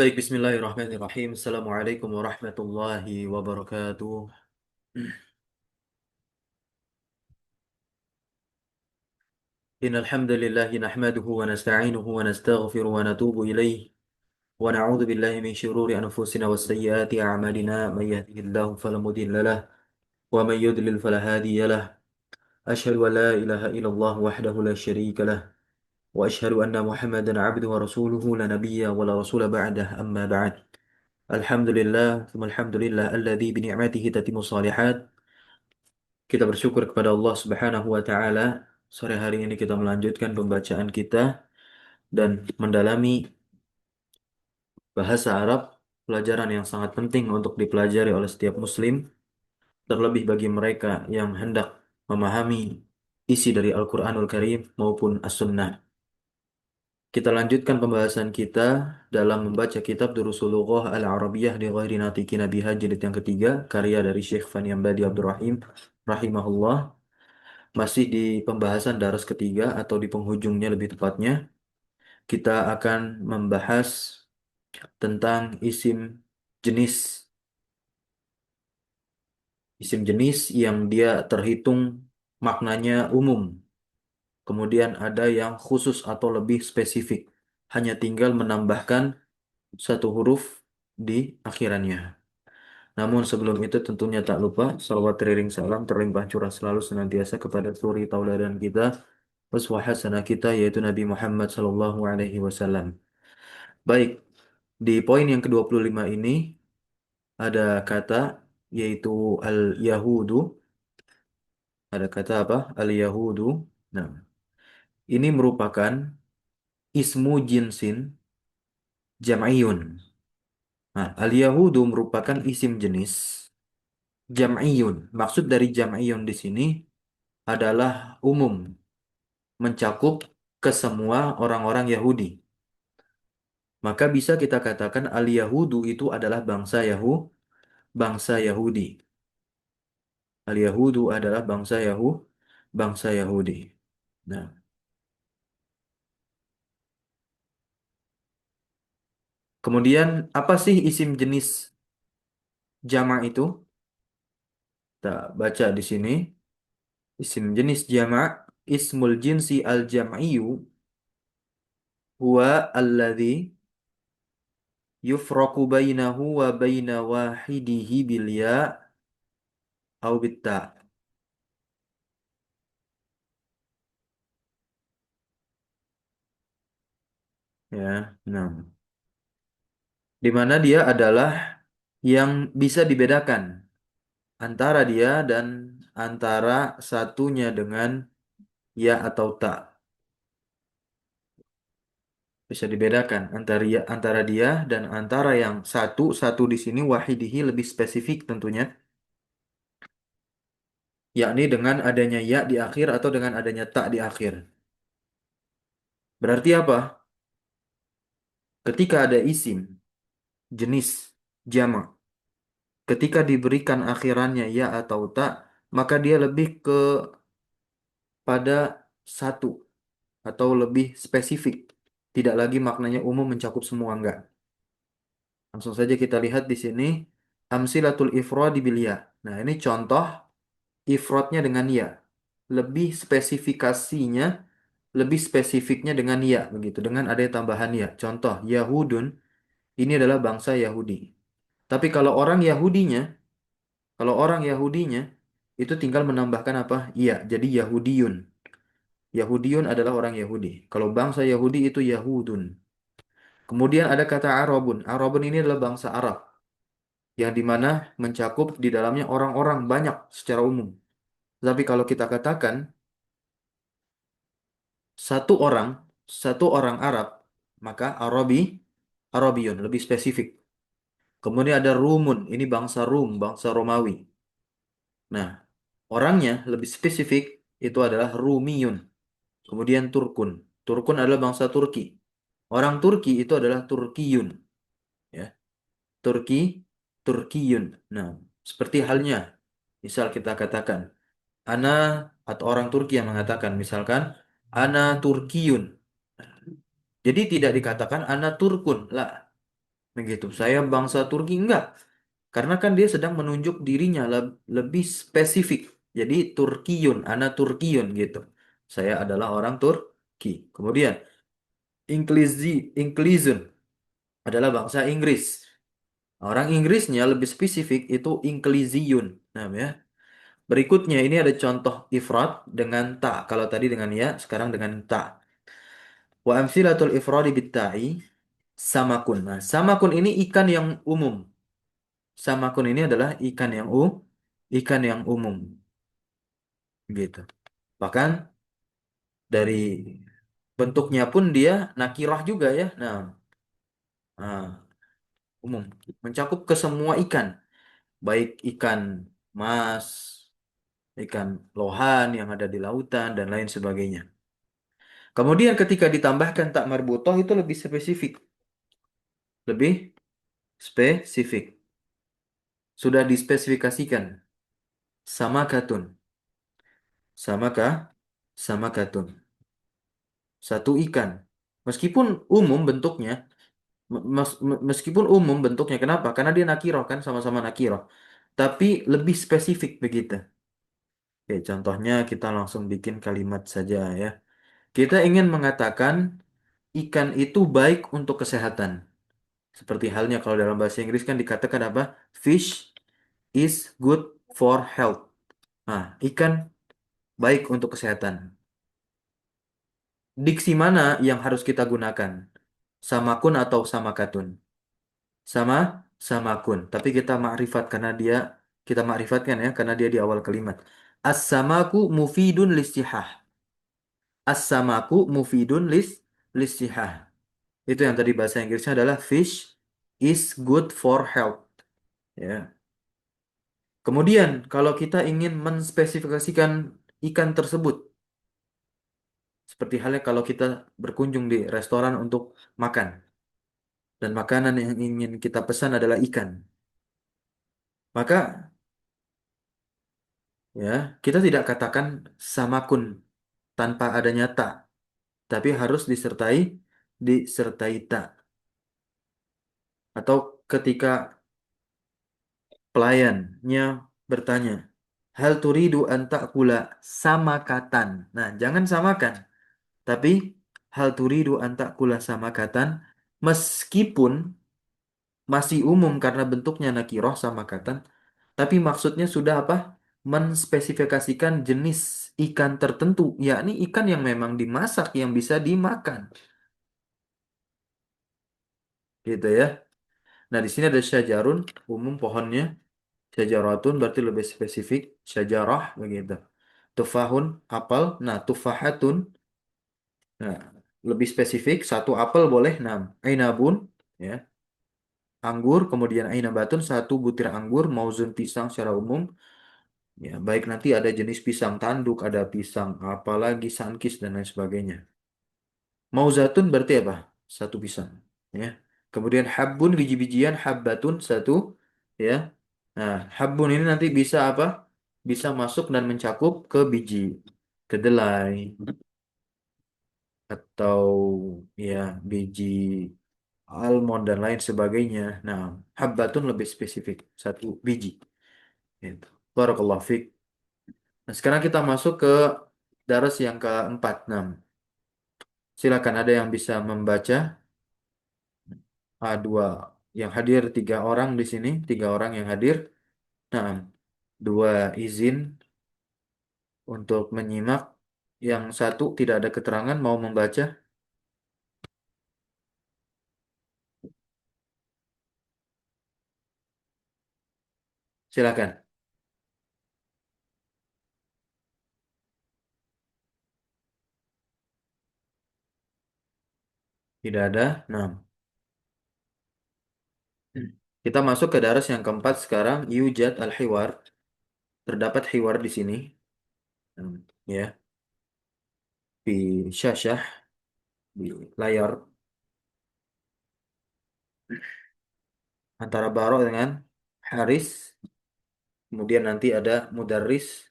Baik, bismillahirrahmanirrahim. Assalamualaikum warahmatullahi wabarakatuh. Innal hamdalillahi nahmaduhu wa nasta'inuhu wa nastaghfiruhu wa natubu ilayh wa na'udzu billahi min shururi anfusina wa sayyiati a'malina may yahdihillahu fala mudilla lahu wa may yudlil fala hadiya lahu. Asyhadu an la ilaha illallah wahdahu la syarika lahu wa asyhadu anna Muhammadan 'abduhu wa rasuluhu la nabiyya wa la rasula ba'dah amma ba'd. Alhamdulillah, thumma alhamdulillah alladzi bi ni'matihi tatimmu shalihat. Kita bersyukur kepada Allah Subhanahu wa taala. Sore hari ini kita melanjutkan pembacaan kita dan mendalami bahasa Arab, pelajaran yang sangat penting untuk dipelajari oleh setiap muslim, terlebih bagi mereka yang hendak memahami isi dari Al-Qur'anul Karim maupun As-Sunnah. Kita lanjutkan pembahasan kita dalam membaca kitab Durusul Lughah Al-Arabiyah di Ghairi Natiqina Biha jilid yang ketiga, karya dari Syekh Fani Ambadi Abdurrahim rahimahullah. Masih di pembahasan daras ketiga atau di penghujungnya lebih tepatnya, kita akan membahas tentang jenis, isim jenis yang dia terhitung maknanya umum. Kemudian ada yang khusus atau lebih spesifik, hanya tinggal menambahkan satu huruf di akhirannya. Namun sebelum itu tentunya tak lupa salawat teriring salam terlimpah curah selalu senantiasa kepada suri tauladan kita, uswah hasanah kita, yaitu Nabi Muhammad Sallallahu Alaihi Wasallam. Baik, di poin yang ke-25 ini ada kata yaitu al-Yahudu. Ada kata apa? Al-Yahudu. Nah, ini merupakan ismu jinsin jam'iyun. Nah, al-Yahudu merupakan isim jenis jam'iyun. Maksud dari jam'iyun di sini adalah umum, mencakup ke semua orang-orang Yahudi. Maka bisa kita katakan al-Yahudu itu adalah bangsa Yahudi. Al-Yahudu adalah bangsa Yahudi. Nah, kemudian apa sih isim jenis jama' itu? Kita baca di sini. Isim jenis jama' ismul jinsi al-jam'iyu huwa alladhi yufraku bainahu wa baina wahidihi bil ya' au bit ta'. Ya, nah. Di mana dia adalah yang bisa dibedakan antara dia dan antara satunya dengan ya atau tak. Bisa dibedakan antara dia dan antara yang satu di sini wahidihi lebih spesifik tentunya, yakni dengan adanya ya di akhir atau dengan adanya tak di akhir. Berarti apa? Ketika ada isim jenis jamak, ketika diberikan akhirannya ya atau tak, maka dia lebih kepada satu atau lebih spesifik. Tidak lagi maknanya umum mencakup semua, enggak. Langsung saja kita lihat di sini amsilatul ifradi bil ya. Nah, ini contoh ifrodnya dengan ya. Lebih spesifikasinya, lebih spesifiknya dengan ya, begitu. Dengan ada tambahan ya. Contoh, Yahudun, ini adalah bangsa Yahudi. Tapi kalau orang Yahudinya, itu tinggal menambahkan apa? Iya, jadi Yahudiyun. Yahudiyun adalah orang Yahudi. Kalau bangsa Yahudi itu Yahudun. Kemudian ada kata Arabun. Arabun ini adalah bangsa Arab, yang dimana mencakup di dalamnya orang-orang banyak secara umum. Tapi kalau kita katakan satu orang, satu orang Arab, maka Arabiyun, lebih spesifik. Kemudian ada Rumun, ini bangsa bangsa Romawi. Nah, orangnya lebih spesifik, itu adalah Rumiyun. Kemudian Turkun. Turkun adalah bangsa Turki. Orang Turki itu adalah Turkiyun. Ya, Turki, Turkiyun. Nah, seperti halnya, misal kita katakan, Ana atau orang Turki yang mengatakan, misalkan, Ana Turkiyun. Jadi tidak dikatakan Ana Turkun, lah. Begitu. Saya bangsa Turki enggak. Karena kan dia sedang menunjuk dirinya lebih spesifik. Jadi Turkiyun, ana Turkiyun gitu. Saya adalah orang Turki. Kemudian Inclusion adalah bangsa Inggris. Orang Inggrisnya lebih spesifik itu Inclusion. Nah, ya. Berikutnya ini ada contoh ifrad dengan ta. Kalau tadi dengan ya, sekarang dengan ta. Wa amsilatul ifradi bitta'i samakun. Nah, samakun ini ikan yang umum. Samakun ini adalah ikan yang umum gitu. Bahkan dari bentuknya pun dia nakirah juga ya. Nah, umum mencakup ke semua ikan, baik ikan mas, ikan lohan yang ada di lautan dan lain sebagainya. Kemudian ketika ditambahkan tak marbutoh itu lebih spesifik, lebih spesifik. Sudah dispesifikasikan sama katun, samakah, sama katun. Satu ikan. Meskipun umum bentuknya, meskipun umum bentuknya, kenapa? Karena dia nakiroh kan, sama-sama nakiroh. Tapi lebih spesifik begitu. Oke, contohnya kita langsung bikin kalimat saja ya. Kita ingin mengatakan ikan itu baik untuk kesehatan. Seperti halnya kalau dalam bahasa Inggris kan dikatakan apa? Fish is good for health. Nah, ikan baik untuk kesehatan. Diksi mana yang harus kita gunakan? Samakun atau samakatun? Sama samakun. Tapi kita makrifat karena dia kita makrifatkan ya karena dia di awal kalimat. As-samaku mufidun listihah. As-samaku mufidun listihah. Itu yang tadi bahasa Inggrisnya adalah fish is good for health. Ya. Kemudian kalau kita ingin menspesifikasikan ikan tersebut, seperti halnya kalau kita berkunjung di restoran untuk makan dan makanan yang ingin kita pesan adalah ikan, maka ya kita tidak katakan samakun tanpa adanya ta, tapi harus disertai ta. Atau ketika pelayannya bertanya, hal turidu an ta'kula samakatan. Nah, jangan samakan, tapi hal turidu an ta'kula samakatan meskipun masih umum karena bentuknya nakiroh samakatan, tapi maksudnya sudah apa? Menspesifikasikan jenis ikan tertentu, yakni ikan yang memang dimasak yang bisa dimakan, gitu ya. Nah, di sini ada syajarun, umum pohonnya. Syajaratun berarti lebih spesifik. Syajarah begitu. Tufahun, apel. Nah, tufahatun. Nah, lebih spesifik. Satu apel boleh. Nah, ainabun. Ya, anggur. Kemudian ainabatun. Satu butir anggur. Mauzun pisang secara umum. Ya, baik nanti ada jenis pisang tanduk. Ada pisang apalagi, sankis dan lain sebagainya. Mauzatun berarti apa? Satu pisang. Ya. Kemudian habbun, biji-bijian. Habbatun, satu. Ya. Nah, habun ini nanti bisa apa? Bisa masuk dan mencakup ke biji kedelai atau ya biji almond dan lain sebagainya. Nah, habbatun lebih spesifik, satu biji. Gitu. Barakallahu fiik. Nah, sekarang kita masuk ke daras yang keempat. Nah, silakan ada yang bisa membaca dua yang hadir tiga orang di sini, tiga orang yang hadir. Nah, dua izin untuk menyimak. Yang satu tidak ada keterangan mau membaca, silakan. Tidak ada. Nah, kita masuk ke daras yang keempat sekarang. Yujad al-hiwar. Terdapat hiwar di sini. Ya, di syasyah, di layar antara Baro dengan Haris. Kemudian nanti ada Mudarris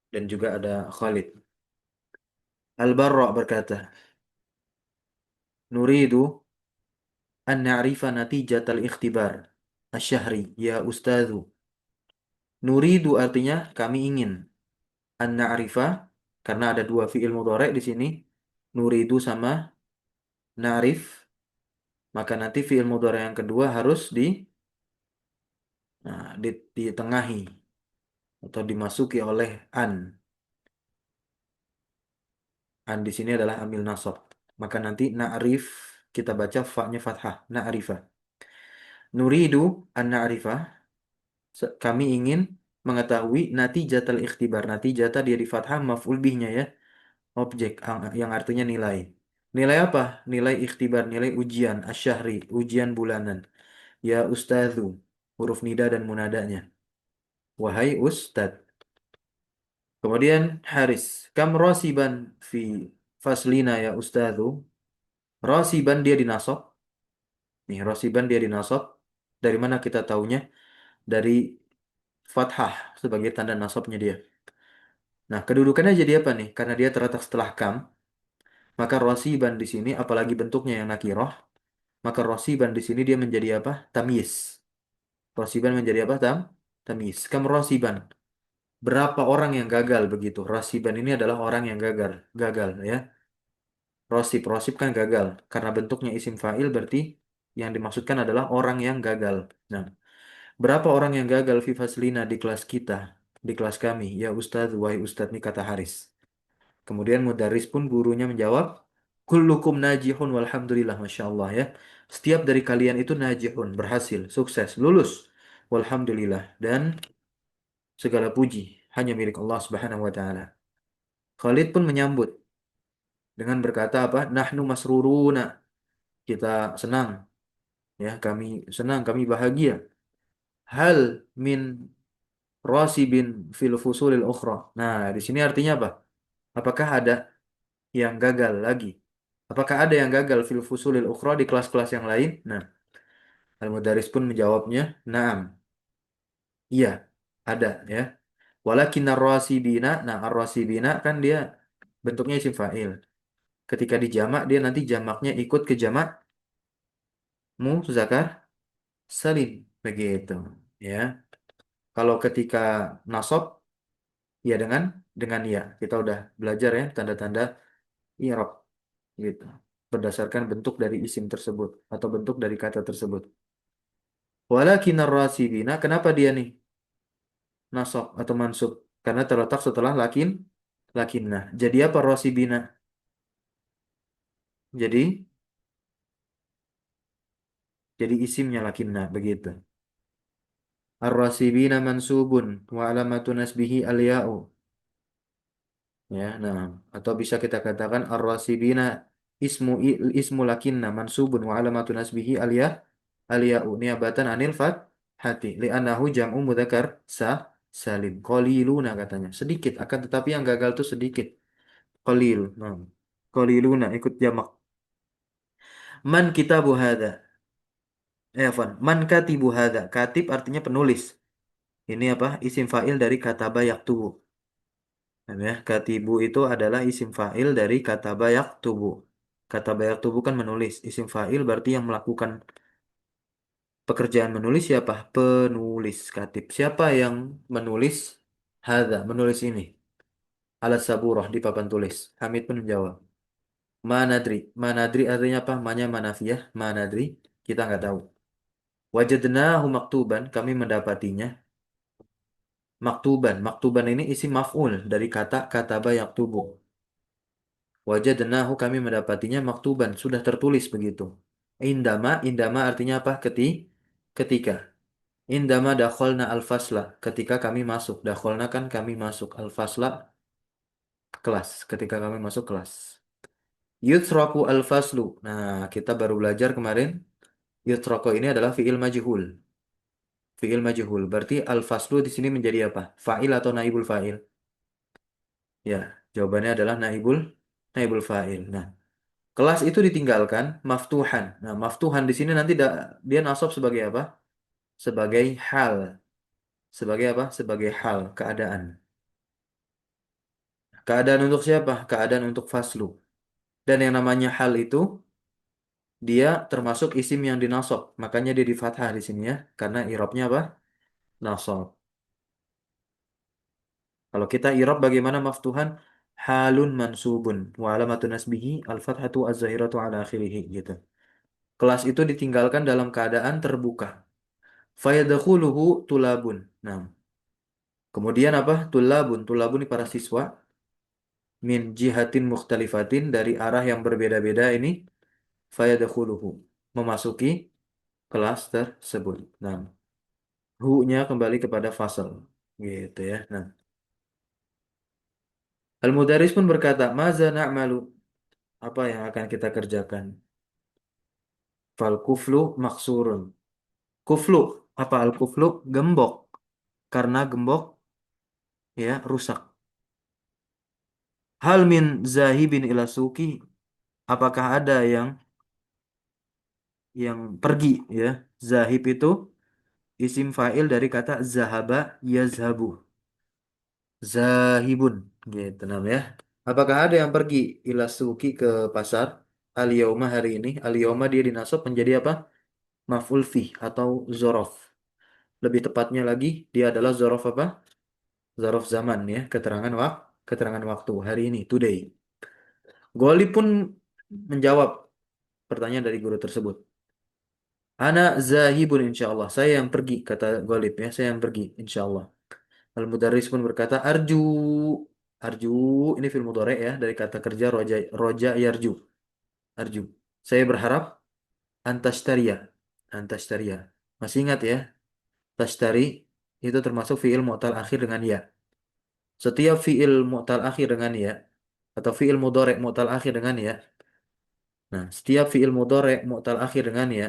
dan juga ada Khalid. Al-Barra berkata, Nuridu an na'rifa natijatal ikhtibar asyahri ya ustadzu. Nuridu artinya kami ingin. An na'rifa karena ada dua fiil mudhari di sini. Nuridu sama na'rif, maka nanti fiil mudhari yang kedua harus ditengahi atau dimasuki oleh an. An di sini adalah amil nasab. Maka nanti na'rif kita baca fa-nya fathah, na'rifa. Nuridu an na'rifa, kami ingin mengetahui natijatal ikhtibar. Natijata dia di fathah maf'ul bihnya ya, objek yang artinya nilai. Nilai apa? Nilai ikhtibar, nilai ujian asyahri, ujian bulanan. Ya ustadzu, huruf nida dan munadanya. Wahai ustad. Kemudian Haris, kam rosiban fi faslina ya ustadzu. Rosiban dia dinasab. Nih, rosiban dia dinasab. Dari mana kita taunya? Dari fathah sebagai tanda nasabnya dia. Nah, kedudukannya jadi apa nih? Karena dia terletak setelah kam, maka rosiban di sini apalagi bentuknya yang nakiroh, maka rosiban di sini dia menjadi apa? Tamyiz. Rosiban menjadi apa? Tamyiz. Kam rosiban. Berapa orang yang gagal begitu? Rosiban ini adalah orang yang gagal, gagal ya. Rosib kan gagal. Karena bentuknya isim fa'il berarti yang dimaksudkan adalah orang yang gagal. Nah, berapa orang yang gagal fi faslina di kelas kita, di kelas kami? Ya Ustadz, wahai Ustadz, ini kata Haris. Kemudian mudaris pun gurunya menjawab, kullukum najihun walhamdulillah, Masya Allah ya. Setiap dari kalian itu najihun, berhasil, sukses, lulus. Walhamdulillah. Dan segala puji hanya milik Allah Subhanahu wa taala. Khalid pun menyambut dengan berkata apa? Nahnu masruruna. Kita senang ya, kami senang, kami bahagia. Hal min rasibin fil fusulil ukhra. Nah, di sini artinya apa? Apakah ada yang gagal lagi? Apakah ada yang gagal fil fusulil ukhra di kelas-kelas yang lain? Nah, al-mudaris pun menjawabnya, "Na'am." Iya, ada ya. Walakin ar-rasibina, nah ar-rasibina kan dia bentuknya isim fa'il. Ketika dijamak dia nanti jamaknya ikut ke jamak muzakkar salim begitu ya. Kalau ketika nasab ya dengan ya. Kita udah belajar ya tanda-tanda i'rab gitu. Berdasarkan bentuk dari isim tersebut atau bentuk dari kata tersebut. Walakin ar-rasibina, kenapa dia nih nasab atau mansub? Karena terletak setelah lakinnah. Jadi apa rasibina? Jadi isimnya lakinnah begitu. Ar-rasibina mansubun wa alamatu nasbihi al-ya'u. Ya, nah, atau bisa kita katakan ar-rasibina ismu lakinna mansubun wa alamatu nasbihi al-ya'u niabatan anil hati li'annahu jam'u mudzakkar salim. Qaliluna katanya. Sedikit akan tetapi yang gagal itu sedikit. Qalil. Nah, qaliluna ikut jamak. Man kitabu hadza? Afwan. Man katibu hadza? Katib artinya penulis. Ini apa? Isim fa'il dari kataba yaktubu. Nah, ya, katibu itu adalah isim fa'il dari kataba yaktubu. Kataba yaktubu kan menulis. Isim fa'il berarti yang melakukan pekerjaan menulis siapa? Penulis katib. Siapa yang menulis hadza? Menulis ini. Alas saburah di papan tulis. Hamid pun menjawab. Manadri. Manadri artinya apa? Manya manafiyah. Manadri. Kita nggak tahu. Wajadnahu maktuban. Kami mendapatinya. Maktuban. Maktuban ini isi maf'ul dari kata kataba yaktubu. Wajadnahu kami mendapatinya maktuban. Sudah tertulis begitu. Indama artinya apa? Ketika. Indama dakholna al-fasla. Ketika kami masuk. Dakholna kan kami masuk. Al-fasla kelas. Ketika kami masuk kelas. Yutraku al-faslu. Nah, kita baru belajar kemarin. Yutraku ini adalah fi'il majhul. Fi'il majhul. Berarti al-faslu di sini menjadi apa? Fa'il atau naibul fa'il? Ya, jawabannya adalah naibul fa'il. Nah, kelas itu ditinggalkan maftuhan. Nah, maftuhan di sini nanti dia nasab sebagai apa? Sebagai hal. Sebagai apa? Sebagai hal, keadaan. Keadaan untuk siapa? Keadaan untuk faslu. Dan yang namanya hal itu Dia termasuk isim yang dinasab, makanya dia di fathah di sini ya, karena i'rabnya apa? Nasab. Kalau kita i'rab bagaimana maftuhan? Halun mansubun wa alamatu nasbihi al-fathatu az-zahiratu ala akhirih gitu. Kelas itu ditinggalkan dalam keadaan terbuka. Fayadkhuluhu tulabun. Nah, kemudian apa? Tulabun. Tulabun ini para siswa min jihatin mukhtalifatin dari arah yang berbeda-beda ini fayadkhuluhu memasuki kelas tersebut. Nah, hu-nya kembali kepada fasal gitu ya. Nah, Al-Mudaris pun berkata, "Maza na'malu?" Apa yang akan kita kerjakan? Fal kuflu maksurun. Kuflu, apa al-kuflu? Gembok. Karena gembok ya rusak. Hal min zahibin ila suki? Apakah ada yang pergi ya? Zahib itu isim fa'il dari kata zahaba yazhabu. Zahibun gitu namanya. Apakah ada yang pergi ila suki ke pasar? Al-yauma hari ini. Al-yauma dia dinasab menjadi apa? Maf'ul fih atau zorof. Lebih tepatnya lagi dia adalah zorof apa? Zorof zaman ya, keterangan waktu hari ini, today. Goli pun menjawab pertanyaan dari guru tersebut. Ana zahibun insyaallah. Saya yang pergi, kata Golib ya. Saya yang pergi insyaallah. Al-Mudarris pun berkata, arju. Arju, ini fil mudhari ya. Dari kata kerja roja, roja yarju. Arju. Saya berharap antastaria. Antastaria. Masih ingat ya? Tashtari itu termasuk fiil mu'tal akhir dengan ya. Setiap fiil mu'tal akhir dengan ya. Atau fiil mudhari mu'tal akhir dengan ya. Nah, setiap fiil mudhari mu'tal akhir dengan ya.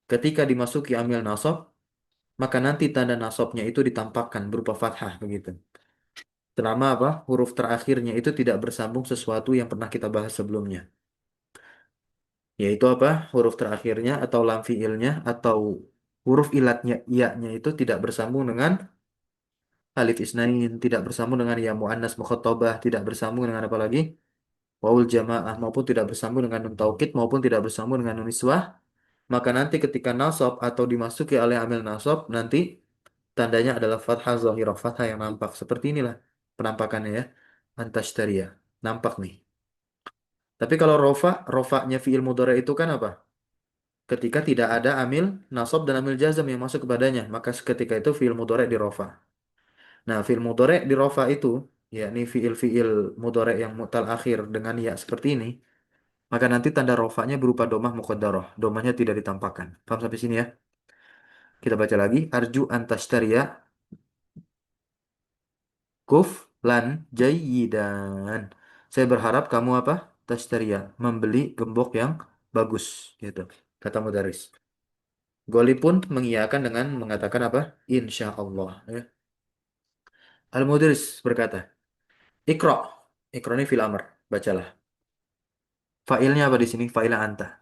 Ketika dimasuki amil nasab, maka nanti tanda nasabnya itu ditampakkan berupa fathah begitu. Selama apa? Huruf terakhirnya itu tidak bersambung sesuatu yang pernah kita bahas sebelumnya. Yaitu apa? Huruf terakhirnya atau lam fiilnya atau huruf ilatnya iya-nya itu tidak bersambung dengan alif isnain, tidak bersambung dengan ya muannas mukhatabah, tidak bersambung dengan apa lagi? Waul jamaah maupun tidak bersambung dengan nun taukid maupun tidak bersambung dengan nun niswah. Maka nanti ketika nasab atau dimasuki oleh amil nasab nanti tandanya adalah fathah zahirah, fathah yang nampak. Seperti inilah penampakannya ya. Antastariyah. Nampak nih. Tapi kalau rofa-nya fiil mudhari itu kan apa? Ketika tidak ada amil nasab dan amil jazam yang masuk kepadanya, maka ketika itu fiil mudhari di rofa. Nah, fiil mudhari di rofa itu, yakni fiil-fiil mudhari yang mutal akhir dengan ya seperti ini, maka nanti tanda rofanya berupa domah muqaddarah. Domahnya tidak ditampakkan. Paham sampai sini ya? Kita baca lagi. Arju antastariyah kuf lan jayyidan. Saya berharap kamu apa? Tastaria, membeli gembok yang bagus, gitu. Kata Mudaris. Goli pun mengiyakan dengan mengatakan apa? Insya Allah. Ya. Al-Mudaris berkata, Iqra. Iqra ini fil amr. Bacalah. Failnya apa di sini? Failnya anta.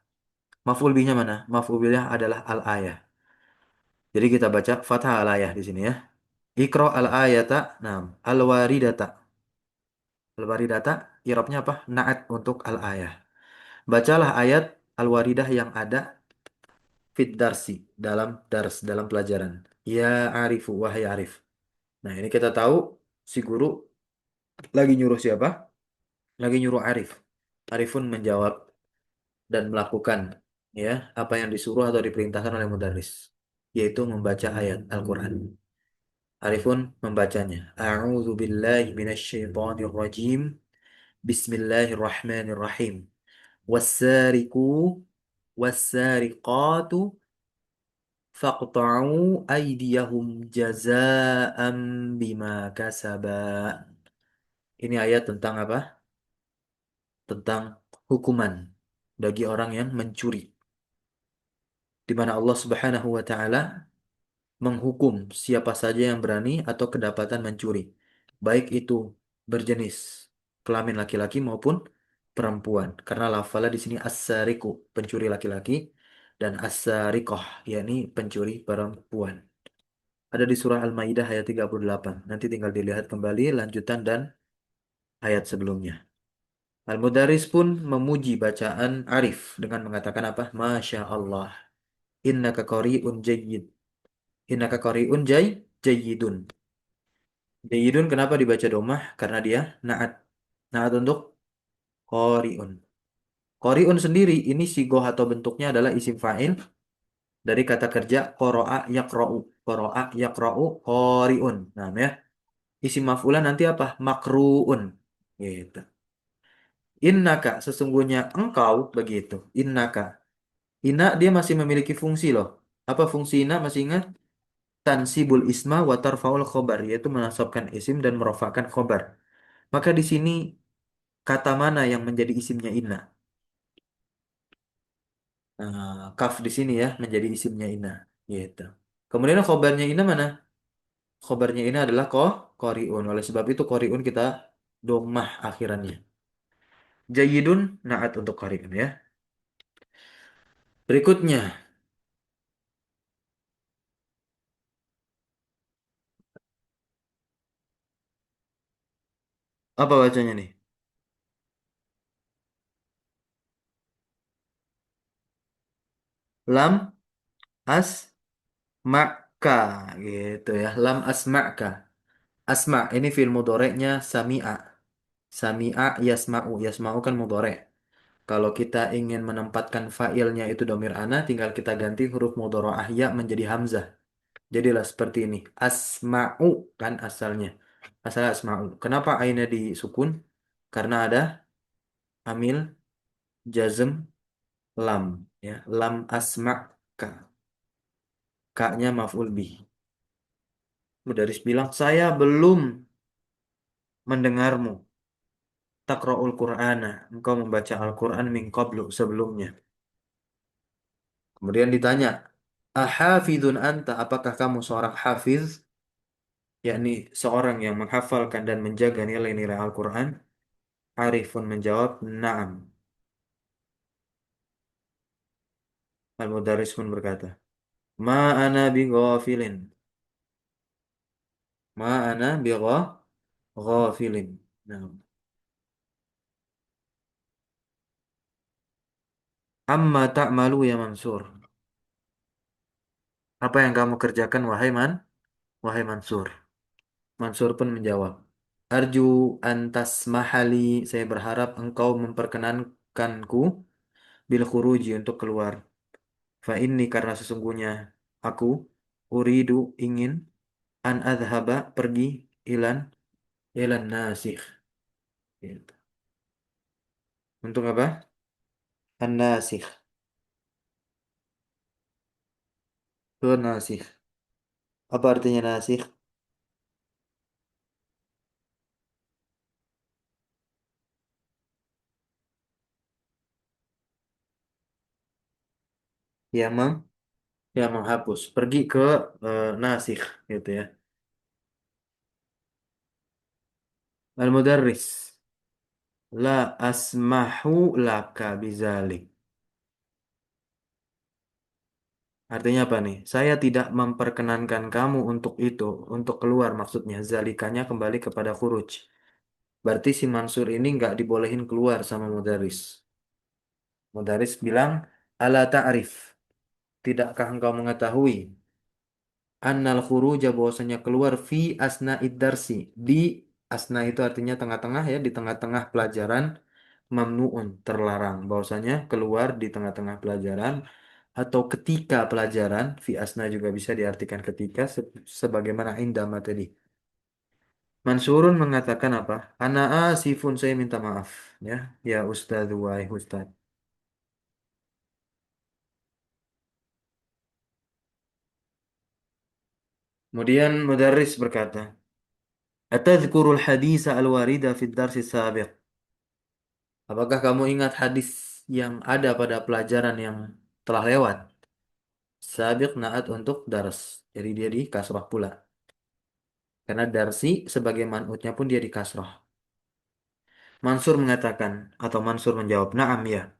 Maf'ul bihnya mana? Maf'ul bihnya adalah al-ayah. Jadi kita baca fathah al-ayah di sini ya. Iqra al-ayata. Nah, al-waridata. Al-waridata, i'rabnya apa? Na'at untuk al-ayah. Bacalah ayat Al-Waridah yang ada fit darsi dalam pelajaran. Ya Arifu wahai Arif. Nah, ini kita tahu si guru lagi nyuruh siapa? Lagi nyuruh Arif. Arifun menjawab dan melakukan ya apa yang disuruh atau diperintahkan oleh mudarris, yaitu membaca ayat Al-Qur'an. Arifun membacanya. A'udzu billahi minasyaitonir rajim. Bismillahirrahmanirrahim. Was-sariqu was-sariqatu faqta'u aydiyahum jaza'an bima kasaba. Ini ayat tentang apa? Tentang hukuman bagi orang yang mencuri. Di mana Allah Subhanahu wa taala menghukum siapa saja yang berani atau kedapatan mencuri. Baik itu berjenis kelamin laki-laki maupun perempuan. Karena lafalnya di sini as-sariqu, pencuri laki-laki, dan as-sariqah, yakni pencuri perempuan. Ada di surah Al-Maidah ayat 38. Nanti tinggal dilihat kembali lanjutan dan ayat sebelumnya. Al-Mudaris pun memuji bacaan Arif dengan mengatakan apa? Masya Allah. Innaka qari'un jayyid. Innaka qari'un jayyidun. Jayyidun kenapa dibaca domah? Karena dia naat. Naat untuk qari'un. Qari'un sendiri ini sigoh atau bentuknya adalah isim fa'il dari kata kerja qara'a yaqra'u. Qara'a yaqra'u qari'un. Nah, ya. Isim maf'ulan nanti apa? Makru'un. Gitu. Innaka sesungguhnya engkau begitu. Innaka. Inna dia masih memiliki fungsi loh. Apa fungsi inna masih ingat? Tansibul isma wa tarfaul khobar yaitu menasabkan isim dan merofakkan khobar. Maka di sini kata mana yang menjadi isimnya inna? Nah, kaf di sini ya menjadi isimnya inna. Gitu. Kemudian khobarnya inna mana? Khobarnya inna adalah qoriun. Oleh sebab itu qoriun kita domah akhirannya. Jayyidun naat untuk qoriun ya. Berikutnya, apa bacanya nih? Lam asma'ka gitu ya. Lam asma'ka. Asma ini fi'il mudhari'nya sami'a. Sami'a yasma'u. Yasma'u kan mudhari'. Kalau kita ingin menempatkan fa'ilnya itu domir ana, tinggal kita ganti huruf mudhara'ah ya menjadi hamzah. Jadilah seperti ini. Asma'u kan asalnya. Asalnya asma'u. Kenapa ainnya disukun? Karena ada amil jazm lam ya. Lam asma'ka. Ka-nya maf'ul bih. Mudaris bilang, saya belum mendengarmu. Taqra'ul Qur'ana. Engkau membaca Al-Quran min qablu sebelumnya. Kemudian ditanya, ahafidun anta, apakah kamu seorang hafiz? Yakni seorang yang menghafalkan dan menjaga nilai-nilai Al-Quran. Arifun menjawab, na'am. Al-Mudaris pun berkata, ma ana bighafilin. Ma ana bighafilin. Nah, amma ta'malu ya Mansur. Apa yang kamu kerjakan, Wahai Mansur. Mansur pun menjawab, arju antas mahali, saya berharap engkau memperkenankanku bil khuruji untuk keluar. Fa inni karena sesungguhnya aku uridu ingin an adhaba pergi ilan ilan nasikh. Gitu. Untuk apa? An nasikh. Ke nasikh. Apa artinya nasikh? Ya ya menghapus. Pergi ke nasikh gitu ya. Al-mudarris. La asmahu laka bizalik. Artinya apa nih? Saya tidak memperkenankan kamu untuk itu, untuk keluar maksudnya. Zalikanya kembali kepada khuruj. Berarti si Mansur ini nggak dibolehin keluar sama Mudaris. Mudaris bilang, ala ta'rif. Tidakkah engkau mengetahui? Annal khuruja bahwasanya keluar fi asna iddarsi. Di asna itu artinya tengah-tengah ya, di tengah-tengah pelajaran. Mamnuun, terlarang. Bahwasanya keluar di tengah-tengah pelajaran atau ketika pelajaran, fi asna juga bisa diartikan ketika sebagaimana indama tadi. Mansurun mengatakan apa? Ana asifun, saya minta maaf ya. Ya Ustadz wahai Ustadz. Kemudian Mudarris berkata, Atadhkurul hadisa al-warida fid darsi sabiq. Apakah kamu ingat hadis yang ada pada pelajaran yang telah lewat? Sabiq naat untuk dars. Jadi dia di kasrah pula. Karena darsi sebagai man'utnya pun dia di kasrah. Mansur mengatakan atau Mansur menjawab, "Na'am ya."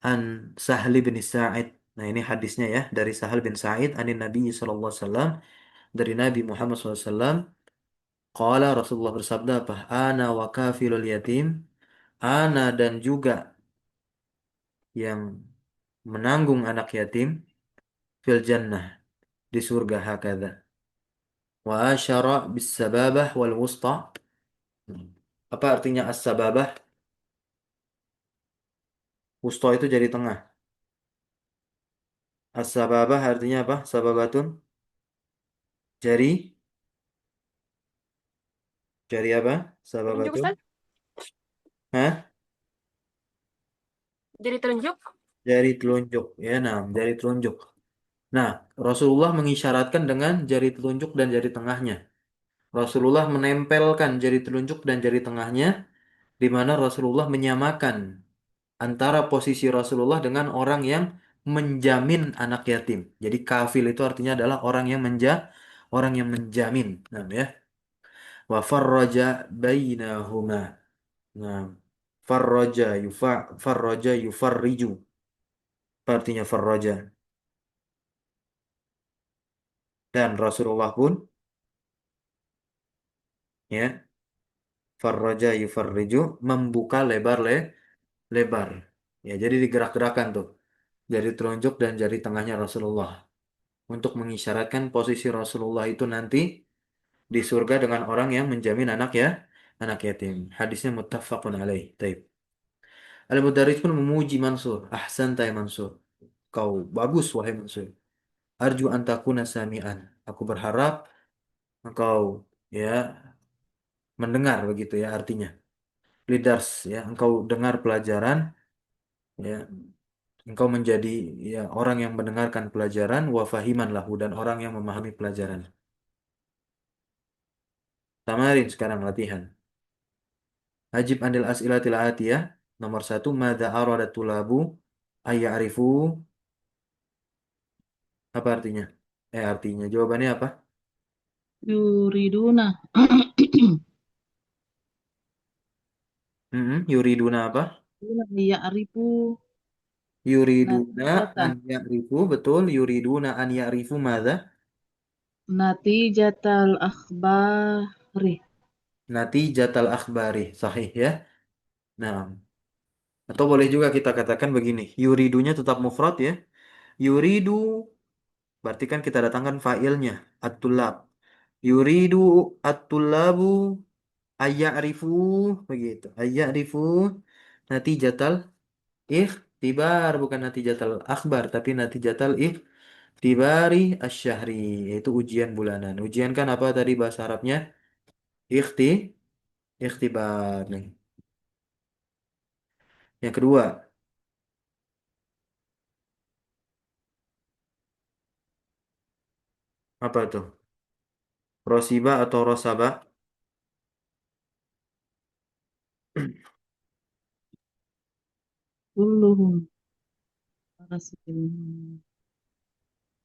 An Sahli bin Sa'id. Nah, ini hadisnya ya dari Sahal bin Sa'id anin Nabi sallallahu alaihi wasallam dari Nabi Muhammad SAW. Qala Rasulullah bersabda apa? Ana wa kafilul yatim. ana dan juga yang menanggung anak yatim fil jannah di surga hakadha. Wa asyara bis sababah wal wusta. Apa artinya as-sababah? Wusta itu jari tengah. As-sababah artinya apa? Sababatun jari jari apa? Telunjuk Sababatun. Ustaz? Hah? Jadi telunjuk? Jari telunjuk. Ya, nah, jari telunjuk. Nah, Rasulullah mengisyaratkan dengan jari telunjuk dan jari tengahnya. Rasulullah menempelkan jari telunjuk dan jari tengahnya, di mana Rasulullah menyamakan antara posisi Rasulullah dengan orang yang menjamin anak yatim. Jadi kafil itu artinya adalah orang yang menjamin. Nah, ya. Wa farraja bainahuma. Nah, farraja yufarriju. Apa artinya farraja? Dan Rasulullah pun ya farraja yufarriju membuka lebar. Ya, jadi digerak-gerakan tuh jari telunjuk dan jari tengahnya Rasulullah untuk mengisyaratkan posisi Rasulullah itu nanti di surga dengan orang yang menjamin anak yatim. Hadisnya muttafaqun alaih. Taib. Al-Mudarris pun memuji Mansur. Ahsan tay Mansur. Kau bagus wahai Mansur. Arju antakuna sami'an. Aku berharap engkau ya mendengar begitu ya artinya. Leaders ya, engkau dengar pelajaran ya, engkau menjadi ya orang yang mendengarkan pelajaran wa fahiman lahu dan orang yang memahami pelajaran. Tamarin sekarang latihan. Ajib anil as'ilatil atiyah. Nomor satu, Mada arada tulabu ayya'rifu. Apa artinya? Artinya. Jawabannya apa? yuriduna Yuriduna apa? ya'rifu Yuriduna natijata an ya'rifu. Betul. Yuriduna an ya'rifu mada? natijatal akhbari. Natijatal akhbari. Sahih ya. Nah, atau boleh juga kita katakan begini. Yuridunya tetap mufrad ya. Yuridu berarti kan kita datangkan fa'ilnya. At-tulab. Yuridu at-tullabu ayya'rifu begitu. Ayya'rifu natijatal ikhtibar bukan natijatal akhbar tapi natijatal ikhtibari asyahri yaitu ujian bulanan. Ujian kan apa tadi bahasa Arabnya? Ikhti ikhtibar nih. Yang kedua, apa tuh? Rosiba atau rosaba? Kulluhum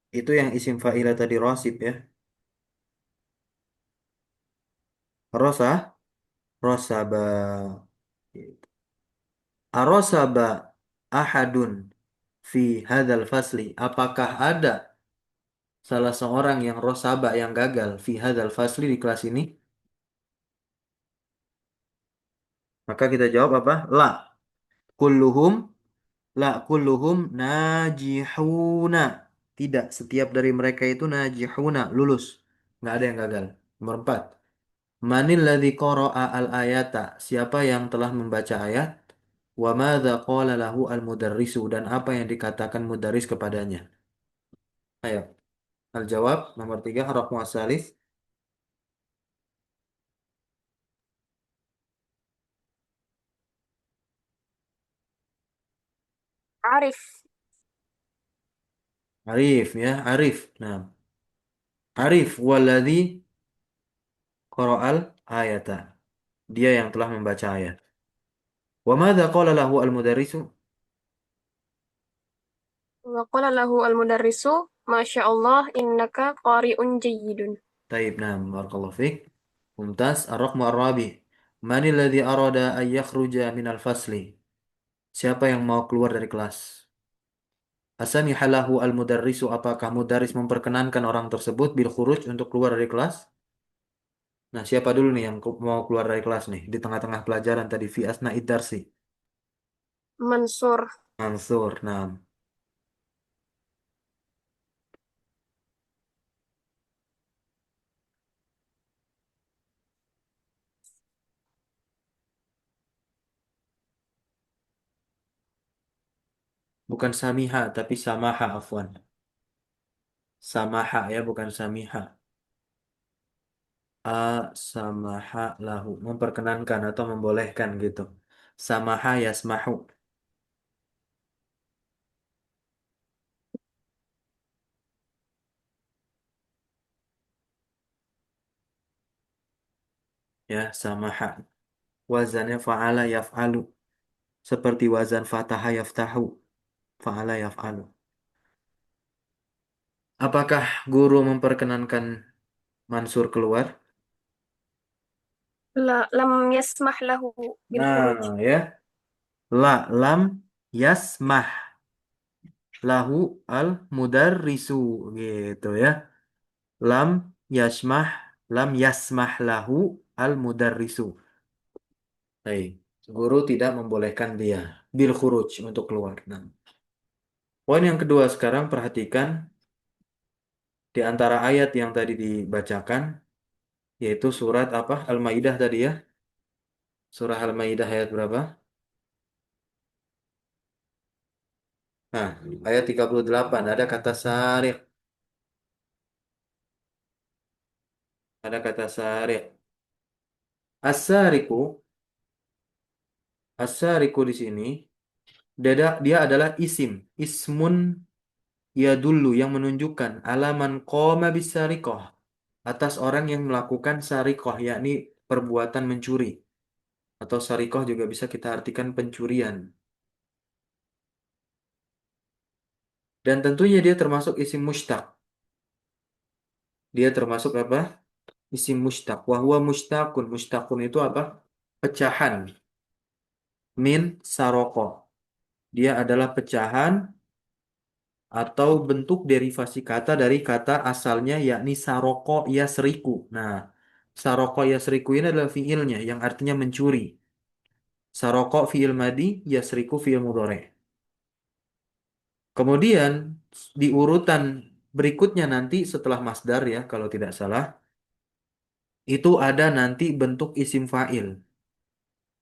Itu yang isim fa'ilah tadi rosib ya. Rosa, rosaba. Arosaba ahadun fi hadal fasli. Apakah ada salah seorang yang rosaba yang gagal fi hadal fasli di kelas ini? Maka kita jawab apa? La. Kulluhum kulluhum najihuna. Tidak, setiap dari mereka itu najihuna, lulus. Nggak ada yang gagal. Nomor 4. Manil ladzi qara'a al-ayata? Siapa yang telah membaca ayat? Wa madza qala lahu al-mudarrisu dan apa yang dikatakan mudarris kepadanya? Ayo, al-jawab nomor 3 haraf muasalis. Arif. Arif ya, Arif. Nah, Arif waladzi qara'al ayata. Dia yang telah membaca ayat. Wa madza qala lahu al-mudarrisu? Wa qala lahu al-mudarrisu, Masya Allah, innaka qari'un jayyidun. Taib, nah, barakallahu fiik. Mumtaz, ar-raqmu ar-rabi. Manil ladzi arada an yakhruja minal fasli? Siapa yang mau keluar dari kelas? Asamihalahu al-mudarrisu apakah mudarris memperkenankan orang tersebut bil khuruj untuk keluar dari kelas? Nah, siapa dulu nih yang mau keluar dari kelas nih di tengah-tengah pelajaran tadi fi asna idarsi? Mansur. Mansur. Nah, bukan samiha tapi samaha afwan. Samaha ya, bukan samiha. A samaha lahu, memperkenankan atau membolehkan gitu. Samaha yasmahu. Ya, samaha. Wazannya fa'ala yaf'alu. Seperti wazan fataha yaftahu. Fa'ala yaf'alu. Apakah guru memperkenankan Mansur keluar? La, lam yasmah lahu bil khuruj. Nah, ya. Lam yasmah lahu al mudarrisu gitu ya. Lam yasmah lam yasmah lahu al mudarrisu. Baik. Guru tidak membolehkan dia bil khuruj untuk keluar. Nah, poin yang kedua sekarang perhatikan di antara ayat yang tadi dibacakan yaitu surat apa? Al-Maidah tadi ya. Surah Al-Maidah ayat berapa? Nah, ayat 38 ada kata sariq, ada kata sariq. As-sariqu, as-sariqu di sini dia adalah isim, ismun yadullu yang menunjukkan alaman qoma bisariqah atas orang yang melakukan sariqah yakni perbuatan mencuri atau sariqah juga bisa kita artikan pencurian. Dan tentunya dia termasuk isim mushtaq. Dia termasuk apa? Isim mushtaq. Wahwa mushtaqun. Mushtaqun itu apa? Pecahan. Min saroko. Dia adalah pecahan atau bentuk derivasi kata dari kata asalnya yakni saroko yasriku. Nah, saroko yasriku ini adalah fiilnya yang artinya mencuri. Saroko fiil madi, yasriku fiil mudhari. Kemudian di urutan berikutnya nanti setelah masdar ya kalau tidak salah, itu ada nanti bentuk isim fa'il,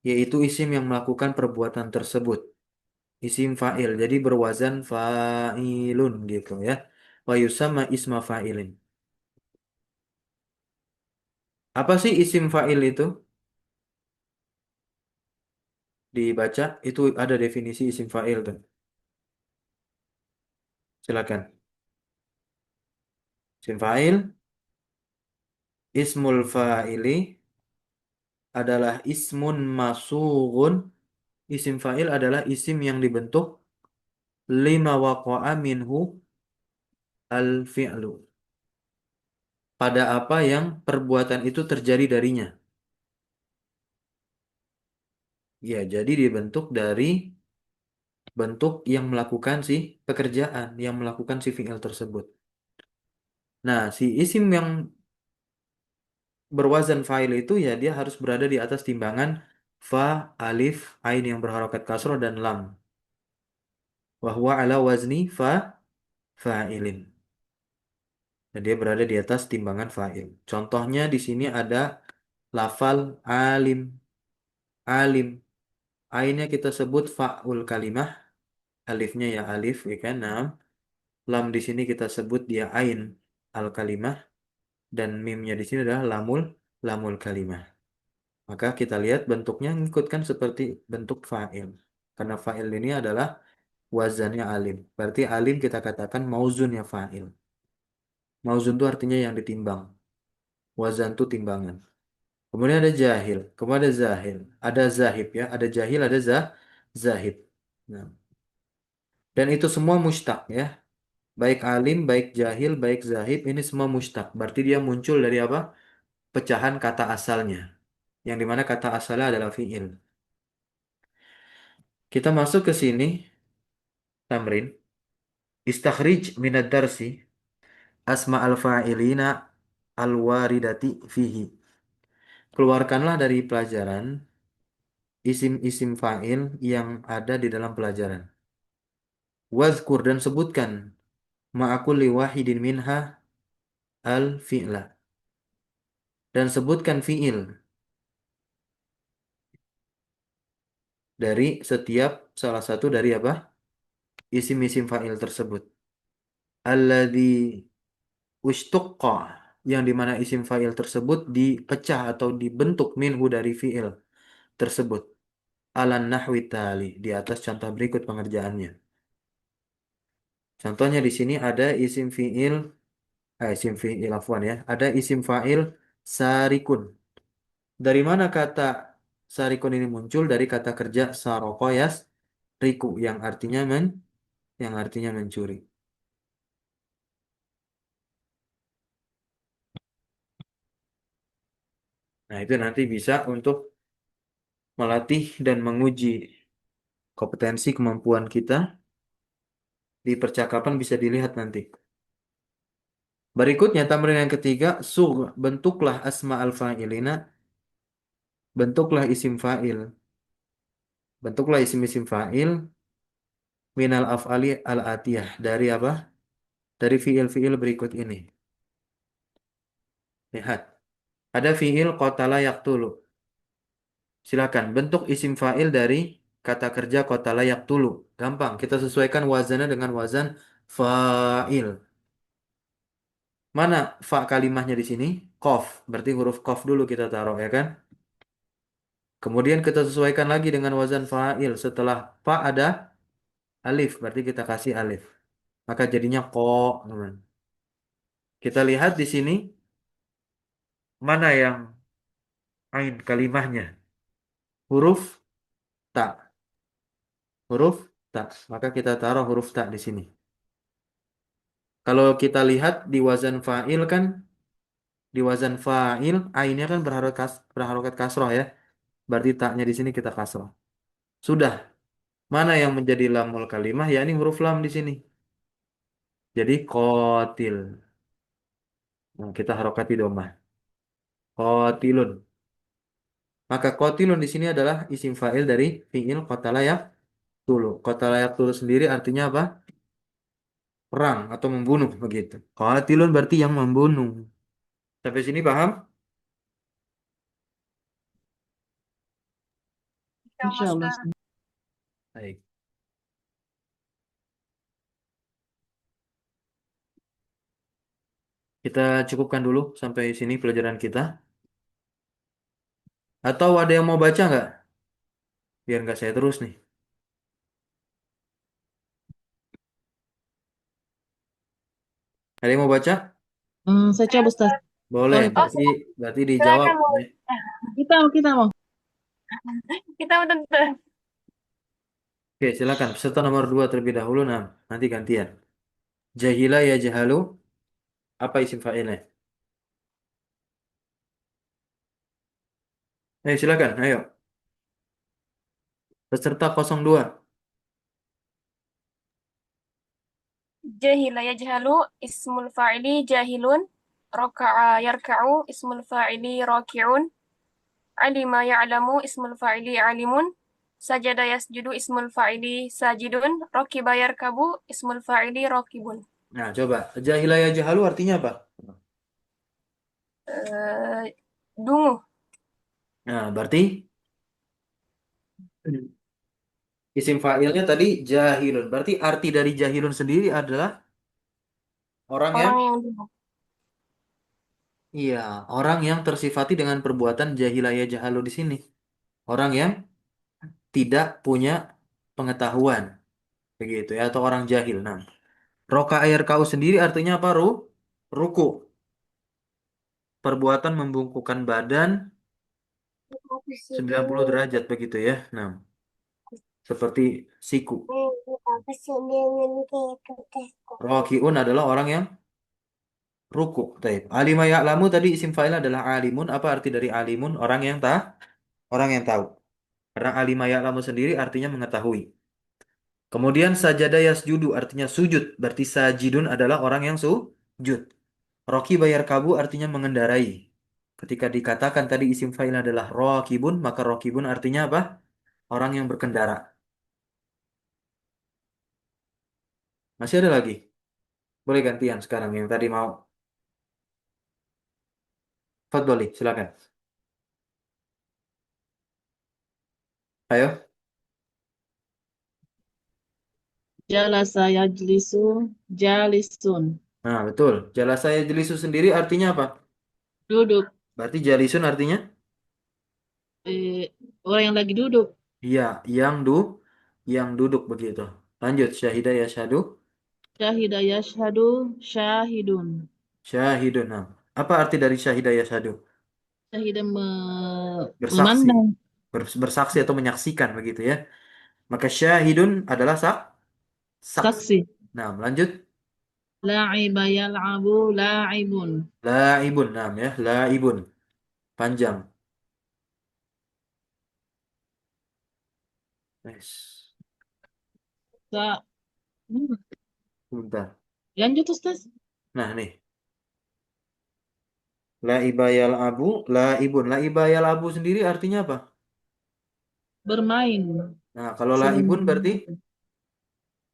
yaitu isim yang melakukan perbuatan tersebut. Isim fa'il, jadi berwazan fa'ilun gitu ya. Wa yusamma isma fa'ilin. Apa sih isim fa'il itu? Dibaca, itu ada definisi isim fa'il tuh. Silakan. Isim fa'il, ismul fa'ili adalah ismun masughun. Isim fa'il adalah isim yang dibentuk lima waqa'a minhu al-fi'lu. Pada apa yang perbuatan itu terjadi darinya. Ya, jadi dibentuk dari bentuk yang melakukan si pekerjaan, yang melakukan si fi'il tersebut. Nah, si isim yang berwazan fa'il itu ya dia harus berada di atas timbangan fa, alif, ain yang berharokat kasroh dan lam. Wahwa ala wazni fa'ilin. Dan dia berada di atas timbangan fa'il. Contohnya di sini ada lafal alim. Alim. Ainnya kita sebut fa'ul kalimah. Alifnya ya alif, ya kan? Nah, lam di sini kita sebut dia ain al kalimah. Dan mimnya di sini adalah lamul kalimah. Maka kita lihat bentuknya mengikutkan seperti bentuk fa'il. Karena fa'il ini adalah wazannya alim. Berarti alim kita katakan mauzunnya fa'il. Mauzun itu artinya yang ditimbang. Wazan itu timbangan. Kemudian ada jahil. Kemudian ada zahil. Ada zahib ya. Ada jahil, ada zahib. Nah, dan itu semua mustaq ya. Baik alim, baik jahil, baik zahib. Ini semua mustaq. Berarti dia muncul dari apa? Pecahan kata asalnya. Yang dimana kata asalnya adalah fi'il. Kita masuk ke sini. Tamrin. Istakhrij minad darsi asma al-fa'ilina al-waridati fihi. keluarkanlah dari pelajaran isim-isim fa'il yang ada di dalam pelajaran. Wazkur dan sebutkan ma'akulli wahidin minha al-fi'la. Dan sebutkan fi'il dari setiap salah satu dari apa? Isim-isim fa'il tersebut. Alladzi ushtuqqa, yang dimana isim fa'il tersebut dipecah atau dibentuk minhu dari fi'il tersebut. Alan nahwi tali, di atas contoh berikut pengerjaannya. Contohnya di sini ada isim fi'il afwan ya. Ada isim fa'il sarikun. Dari mana kata sarikun ini muncul? Dari kata kerja sarokoyas riku yang artinya mencuri. Nah, itu nanti bisa untuk melatih dan menguji kompetensi kemampuan kita di percakapan, bisa dilihat nanti. Berikutnya tamrin yang ketiga, bentuklah asma al-fa'ilina, bentuklah isim fa'il. Bentuklah isim-isim fa'il minal af'ali al-atiyah, dari apa? Dari fiil-fiil berikut ini. Lihat. Ada fiil qatala yaqtulu. Silakan bentuk isim fa'il dari kata kerja qatala yaqtulu. Gampang, kita sesuaikan wazannya dengan wazan fa'il. Mana fa kalimahnya di sini? Qaf. Berarti huruf qaf dulu kita taruh ya kan? Kemudian kita sesuaikan lagi dengan wazan fa'il. Setelah fa ada alif, berarti kita kasih alif. Maka jadinya ko, teman. Kita lihat di sini mana yang ain kalimahnya? Huruf ta. Huruf ta. Maka kita taruh huruf ta di sini. Kalau kita lihat di wazan fa'il kan, di wazan fa'il ainnya kan berharokat kasroh ya. Berarti taknya di sini kita kasroh. Sudah. Mana yang menjadi lamul kalimah? Ya ini huruf lam di sini. Jadi kotil. Nah, kita harokati domah. Kotilun. Maka kotilun di sini adalah isim fa'il dari fi'il qatala tulu. Qatala tulu sendiri artinya apa? Perang atau membunuh begitu. Qatilun berarti yang membunuh. Sampai sini paham? Ya, Insya Allah. Ustaz. Baik. Kita cukupkan dulu sampai sini pelajaran kita. Atau ada yang mau baca nggak? Biar nggak saya terus nih. Ada yang mau baca? Saya coba Ustaz. Boleh. Sorry Pak. Berarti berarti dijawab. Silakan mau. Kita mau. Kita mau tonton. Oke, silakan. Peserta nomor 2 terlebih dahulu. Nah, nanti gantian. Jahila ya jahalu. Apa isim fa'ilnya? Ayo silakan. Ayo. Peserta 02. Jahila yajhalu ismul fa'ili jahilun. Raka'a yarka'u ismul fa'ili raki'un. Alima ya'lamu ismul fa'ili alimun. Sajada yasjudu ismul fa'ili sajidun. Rakiba yarkabu ismul fa'ili rakibun. Nah, coba. Jahila ya jahalu artinya apa? Dungu. Nah, berarti isim fa'ilnya tadi jahilun. Berarti arti dari jahilun sendiri adalah orang yang, Orang yang dungu. iya, orang yang tersifati dengan perbuatan jahilaya jahalu di sini. Orang yang tidak punya pengetahuan, begitu ya, atau orang jahil. Nah, roka air kau sendiri artinya apa, Ruku. Perbuatan membungkukkan badan 90 derajat begitu ya. Nah, seperti siku. Rokiun adalah orang yang ruku. Taib. Alima ya'lamu tadi isim fa'il adalah alimun. Apa arti dari alimun? Orang yang tahu. Karena alima ya'lamu sendiri artinya mengetahui. Kemudian sajada yasjudu artinya sujud. Berarti sajidun adalah orang yang sujud. Roki bayar kabu artinya mengendarai. Ketika dikatakan tadi isim fa'il adalah rokibun, maka rokibun artinya apa? Orang yang berkendara. Masih ada lagi? Boleh gantian sekarang yang tadi mau. Fadli, silakan. Ayo. Jalasa yajlisu jalisun. Nah, betul. Jala saya jelisu sendiri artinya apa? Duduk. Berarti jalisun artinya? Eh, orang yang lagi duduk. Iya, yang du, yang duduk begitu. Lanjut, syahidah ya syahdu. Syahida yashhadu syahidun. Syahidun. Nah, apa arti dari syahidah ya syahdu? Syahida Bersaksi. memandang. Bersaksi atau menyaksikan begitu ya. Maka syahidun adalah saksi. Saksi. Nah, lanjut. La'iba yal'abu la'ibun. Laibun, nah ya, laibun. Panjang. Nice. Sa Hmm, Bentar. lanjut Ustaz. Nah, nih. Laibayal abu, laibun. Laibayal abu sendiri artinya apa? Bermain. Nah, kalau Sedang laibun berarti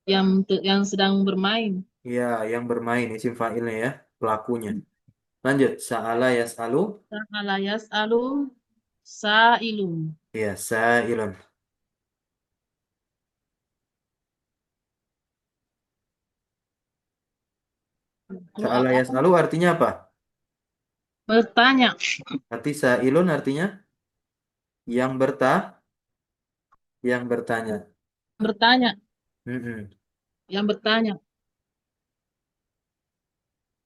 yang sedang bermain. ya yang bermain isim fa'ilnya ya, pelakunya. Lanjut, sa'ala yas'alu. Sa'ala yas'alu sa'ilun. Ya, sa'ilun. Lalu Sa'ala apa? yas'alu artinya apa? Bertanya. Berarti sa'ilun artinya yang yang bertanya. Bertanya. Mm-mm. Yang bertanya.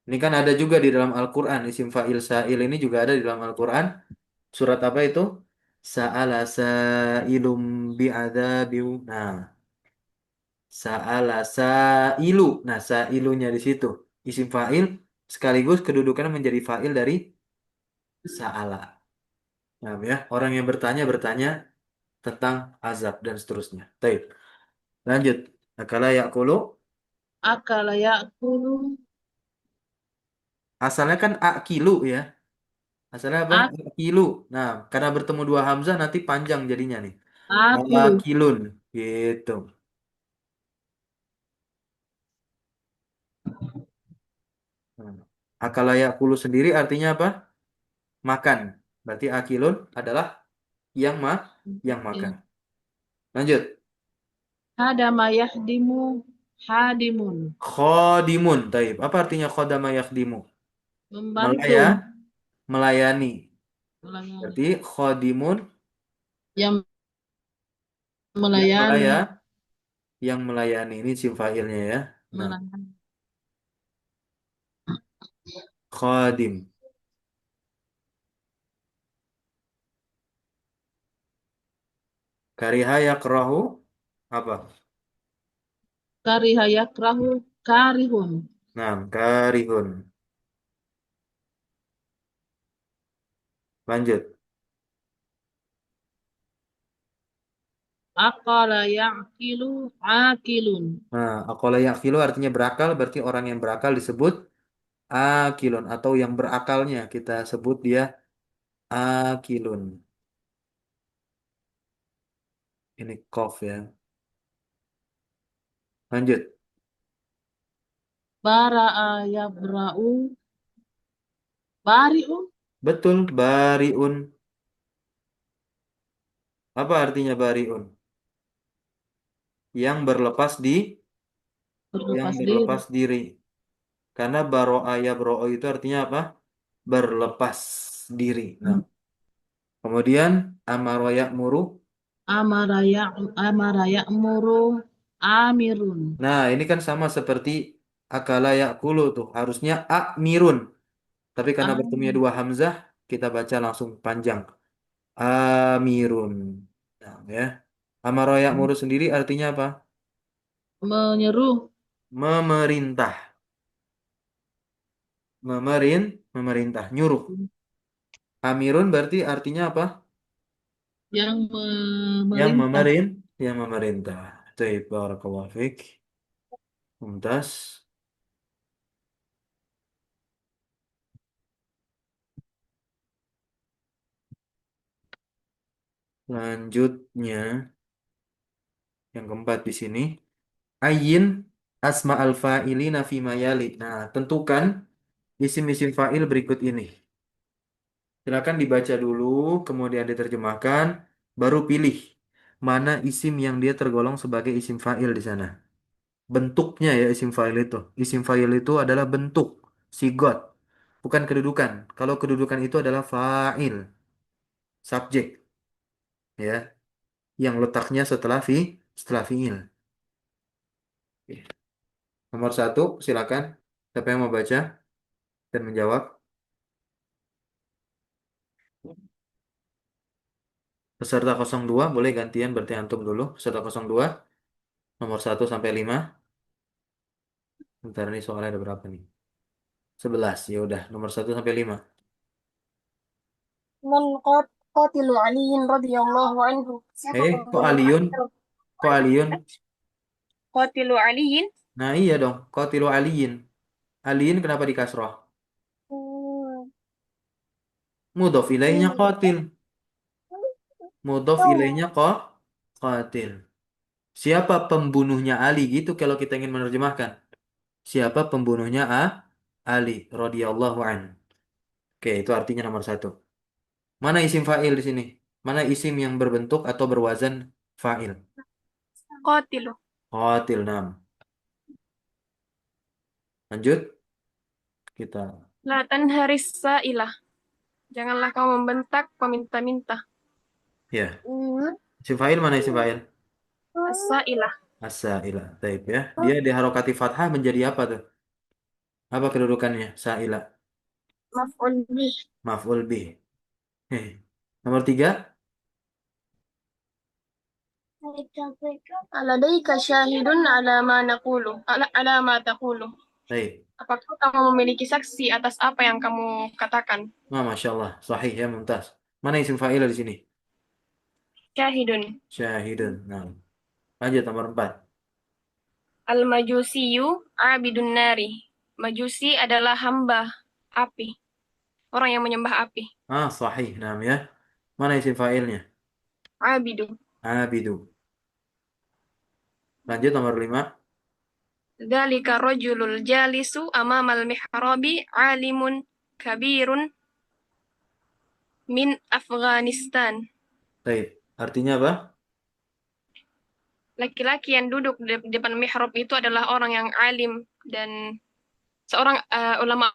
Ini kan ada juga di dalam Al-Quran. Isim fa'il sa'il ini juga ada di dalam Al-Quran. Surat apa itu? Sa'ala sa'ilum bi'adzabiu. Nah, sa'ala sa'ilu. Nah, sa'ilunya di situ. Isim fa'il sekaligus kedudukannya menjadi fa'il dari sa'ala. Nah, ya, orang yang bertanya bertanya tentang azab dan seterusnya. Baik. Lanjut. Akala ya'kulu. Akala ya'kulu Asalnya kan akilu ya. Asalnya apa? Akilu. Nah, karena bertemu dua hamzah nanti panjang jadinya nih. akilu. Akilun. Gitu. Nah, akala ya'kulu sendiri artinya apa? Makan. Berarti akilun adalah yang yang makan. Ya. Lanjut. Hadama yahdimu hadimun. Khodimun. Taib. Apa artinya khodama yakdimu? Membantu. Melaya, melayani. Melayani. Berarti khodimun Yang yang melayani. yang melayani. Ini sim fa'ilnya ya. Nah, Melayani. khodim. Kariha yakrahu apa? Kariha yakrahu karihun. Nah, karihun. Lanjut. Akala ya'kilu akilun. Nah, akola yakilu artinya berakal, berarti orang yang berakal disebut akilun atau yang berakalnya kita sebut dia akilun. Ini kof ya. Lanjut. Bara'a yabra'u bari'u. Betul, bariun. Apa artinya bariun? Yang berlepas yang Berlepas diri. berlepas diri. Karena baro'a yabro'o itu artinya apa? Berlepas diri. Nah, kemudian amaro ya'muru. Amara ya'muru amirun. Nah, ini kan sama seperti akala ya'kulu tuh. Harusnya amirun. Tapi karena bertemunya Am- dua hamzah, kita baca langsung panjang. Amirun. Nah, ya. Amaro ya'muru sendiri artinya apa? Menyeru Memerintah. Memerintah. Nyuruh. Amirun berarti artinya apa? yang Yang memerintah. yang memerintah. Baik, barakallahu fiik. Mumtaz. Selanjutnya, yang keempat di sini. Ayin asma al-fa'ilina fima yali. Nah, tentukan isim-isim fa'il berikut ini. Silakan dibaca dulu, kemudian diterjemahkan, baru pilih mana isim yang dia tergolong sebagai isim fa'il di sana. Bentuknya ya isim fa'il itu. Isim fa'il itu adalah bentuk, sigot, bukan kedudukan. Kalau kedudukan itu adalah fa'il, subjek, ya, yang letaknya setelah fi'il. Oke. Nomor satu, silakan. Siapa yang mau baca dan menjawab? Peserta 02 boleh gantian berarti antum dulu. Peserta 02 nomor 1 sampai 5. Bentar ini soalnya ada berapa nih? 11. Ya udah, nomor 1 sampai 5. من قاتل علي رضي الله عنه. Siapa Kok pembunuh Aliun? Kok Aliun? Qatilu Aliyin? Nah iya dong, Qatilu Aliin. Aliin kenapa di kasroh? Mudhof ilaihnya qatil. Mudhof ilaihnya qatil. Siapa pembunuhnya Ali? Gitu kalau kita ingin menerjemahkan. Siapa pembunuhnya Ali radhiyallahu an. Oke, itu artinya nomor 1. Mana isim fa'il di sini? Mana isim yang berbentuk atau berwazan fa'il? Qatilu. Qatil nam. Lanjut kita. La tanharis sa'ilah. Janganlah kau membentak peminta-minta. Ya, isim fa'il mana isim fa'il? As-sa'ilah. As-sa'ilah. Taib ya. Dia diharokati fathah menjadi apa tuh? Apa kedudukannya? Sa'ilah. Maf'ul bih. Maf'ul bih. Nomor 3. Ladaika syahidun ala ma naqulu. Ala ma taqulu. Taib. Apakah kamu memiliki saksi atas apa yang kamu katakan? Nah, Masya Allah. Sahih ya, mumtaz. Mana isim fa'il di sini? Syahidun. Syahidun. Nah, lanjut nomor 4. Al-majusiyu abidun nari. Majusi adalah hamba api. Orang yang menyembah api. Sahih. Nah, ya. Mana isim fa'ilnya? Abidu. Abidu. Lanjut nomor 5. Dzalika rajulul jalisu amamal mihrabi alimun kabirun min Afghanistan. Taib. Artinya apa? Laki-laki yang duduk di depan mihrab itu adalah orang yang alim dan seorang ulama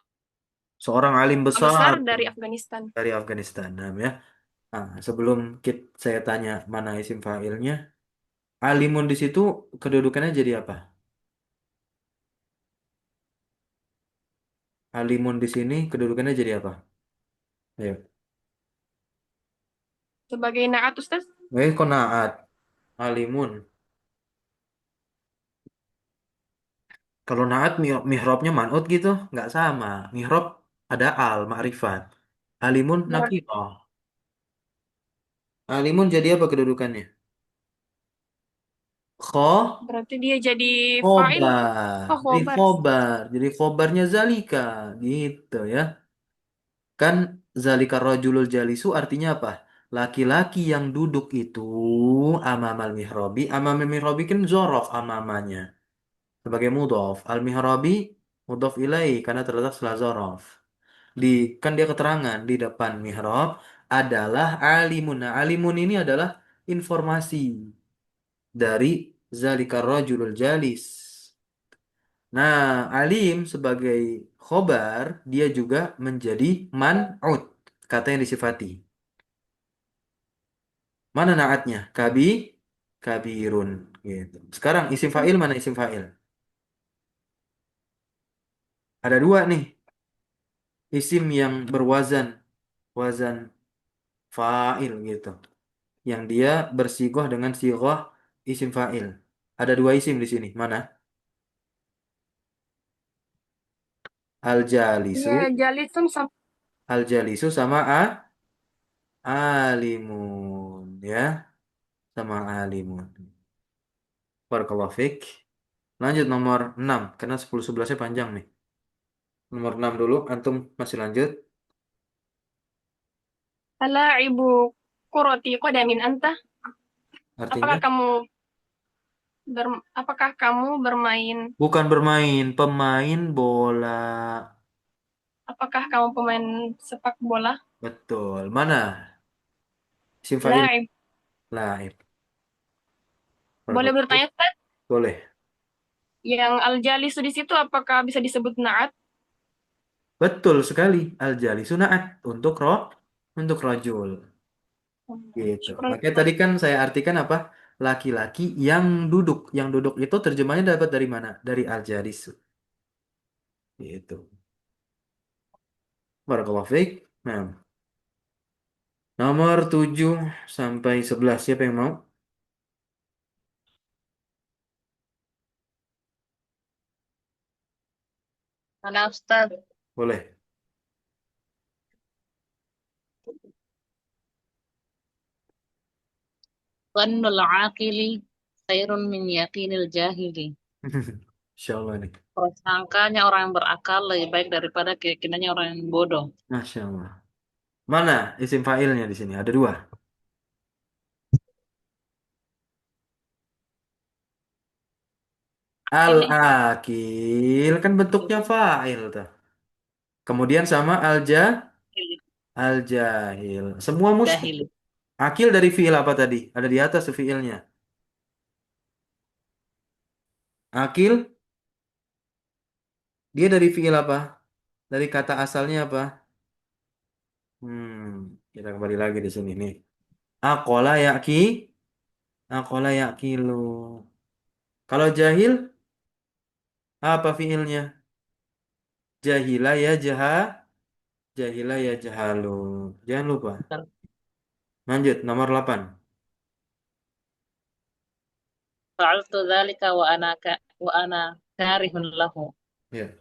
Seorang alim besar besar dari Afghanistan. dari Afghanistan. Nah, ya. Sebelum saya tanya mana isim fa'ilnya, alimun di situ kedudukannya jadi apa? Alimun di sini kedudukannya jadi apa? Ayo. Sebagai naat Ustaz, Kok naat? Alimun. Kalau naat mihrabnya man'ut gitu, nggak sama. Mihrab ada al, ma'rifat. Alimun nakirah. Alimun jadi apa kedudukannya? Kho, berarti dia jadi fa'il. khobar. Oh, Jadi khobar. khobar. Jadi khobarnya zalika. Gitu ya. Kan zalika rajulul jalisu artinya apa? Laki-laki yang duduk itu amamal mihrabi. Amamal mihrabi kan zorof amamanya. Sebagai mudhof. Al-mihrabi mudhof ilaih karena terletak setelah zorof. Kan dia keterangan di depan mihrab adalah alimun. Nah, alimun ini adalah informasi dari zalika rajulul jalis. Nah, alim sebagai khobar dia juga menjadi man'ut, kata yang disifati. Mana naatnya? Kabirun gitu. Sekarang isim fa'il mana isim fa'il? Ada dua nih. Isim yang berwazan wazan fa'il gitu. Yang dia bersigoh dengan sigoh isim fa'il. Ada dua isim di sini. Mana? Al-jalisu, Dia jalisun sama al-jalisu sama alimun ya, sama alimun. Barakallahu fik. Lanjut nomor 6 karena 10 11-nya panjang nih. Nomor 6 dulu, antum masih lanjut. ala'ibu kuroti qadamin anta? Apakah Artinya kamu apakah kamu bermain bukan bermain, pemain bola. apakah kamu pemain sepak bola? Betul. Mana? Isim fa'il Laib. laib. Boleh Barakallahu fiik. bertanya, Ustaz? Boleh. Yang al-jalisu di situ apakah bisa disebut na'at? Betul sekali. Al-jali suna'at untuk rojul. Gitu. Syukran, Makanya Ustaz. tadi kan saya artikan apa? Laki-laki yang duduk. Yang duduk itu terjemahnya dapat dari mana? Dari al-jalisu. Gitu. Barakallahu fiik. Nah, nomor 7 sampai 11 siapa yang mau? Mana Ustaz? Boleh. Dhannul aqili khairun min yaqinil jahili. Insya Allah nih. Prasangkanya orang yang berakal lebih baik daripada keyakinannya orang yang bodoh. Masya Allah. Mana isim fa'ilnya di sini? Ada dua. Ini Al-akil kan bentuknya fa'il tuh. Kemudian sama al-jahil. Semua musnad. Jahili. Akil dari fi'il apa tadi? Ada di atas tuh fi'ilnya. Akil dia dari fi'il apa? Dari kata asalnya apa? Kita kembali lagi di sini nih. Akola yaki, akola yakilu. Kalau jahil apa fi'ilnya? Jahila ya jahila ya jahalu. Jangan lupa. Lanjut nomor 8. Fa'altu dzalika wa ana karihun lahu. Ya.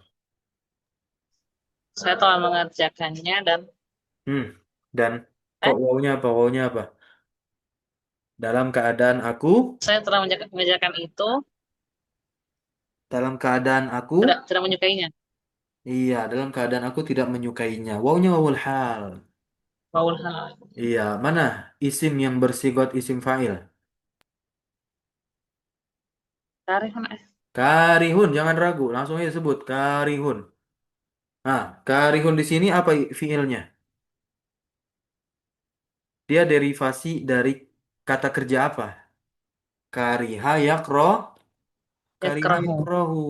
Saya telah mengerjakannya dan Hmm. Dan kok eh, wawunya apa? Wawunya apa? Dalam keadaan aku, saya telah mengerjakan itu dalam keadaan aku, tidak menyukainya. iya, dalam keadaan aku tidak menyukainya. Wawunya wawul hal. Waul hal. Iya, mana isim yang bersigot isim fa'il? Karihun Karihun, jangan ragu, langsung aja sebut karihun. Nah, karihun di sini apa fiilnya? Dia derivasi dari kata kerja apa? Kariha yakro, kariha yakrahu. yakrohu.